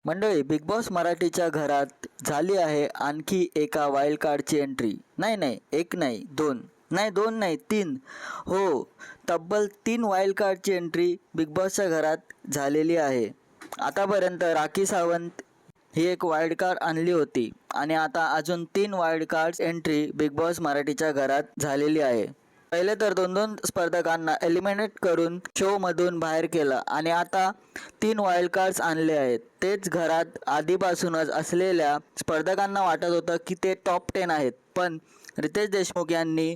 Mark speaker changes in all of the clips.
Speaker 1: मंडळी, big boss मराठीच्या घरात झाली आहे आणखी एका वाईल्ड कार्डची एंट्री. नाही, एक नाही, दोन नाही, तीन. हो, तब्बल 3 वाईल्ड कार्डची एंट्री बिग बॉसच्या घरात झालेली आहे. आतापर्यंत राखी सावंत ही एक वाईल्ड कार्ड आणली होती आणि आता अजून 3 wild card entry big boss मराठीच्या घरात झालेली आहे. पहिले तर 2 स्पर्धकांना एलिमिनेट करून शो मधून बाहेर केलं आणि आता 3 वाईल्ड कार्ड्स आणले आहेत. तेच घरात आधीपासूनच असलेल्या स्पर्धकांना वाटत होतं की ते टॉप 10 आहेत, पण रितेश देशमुख यांनी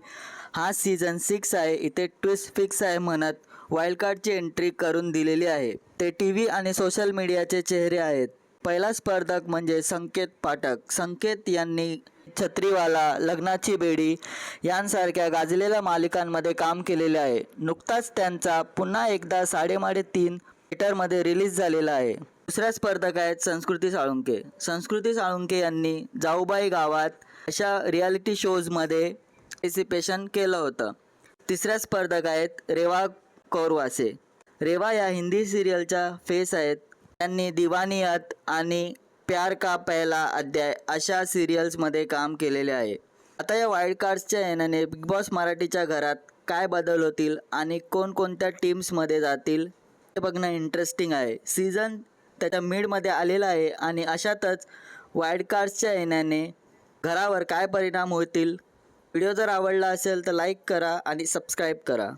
Speaker 1: हा सीझन 6 आहे, इथे ट्विस्ट फिक्स आहे म्हणत वाईल्ड कार्डची एंट्री करून दिलेली आहे. ते टीव्ही आणि सोशल मीडियाचे चेहरे आहेत. पहिला स्पर्धक म्हणजे संकेत पाठक. संकेत यांनी छत्रीवाला, लग्नाची बेडी यांसारख्या गाजलेल्या मालिकांमध्ये काम केलेले आहे. नुकताच त्यांचा पुन्हा एकदा साडेमाडे 3 थिएटरमध्ये रिलीज झालेला आहे. दुसऱ्या स्पर्धक आहेत संस्कृती साळुंखे. संस्कृती साळुंखे यांनी जाऊबाई गावात अशा रियालिटी शोजमध्ये पार्टिसिपेशन केलं होतं. तिसऱ्या स्पर्धक आहेत रेवा कौरवासे. रेवा या हिंदी सिरियलच्या फेस आहेत. त्यांनी दिवानियत आणि प्यार का पहला अध्याय अशा सिरियल्समध्ये काम केलेले आहे. आता या वाईल्ड कार्ड्सच्या येण्याने बिग बॉस मराठीच्या घरात काय बदल होतील आणि कोणकोणत्या टीम्समध्ये जातील हे बघणं इंटरेस्टिंग आहे. सीझन त्याच्या मिडमध्ये आलेला आहे आणि अशातच वाईल्ड कार्ड्सच्या येण्याने घरावर काय परिणाम होतील. व्हिडिओ जर आवडला असेल तर लाईक करा आणि सबस्क्राईब करा.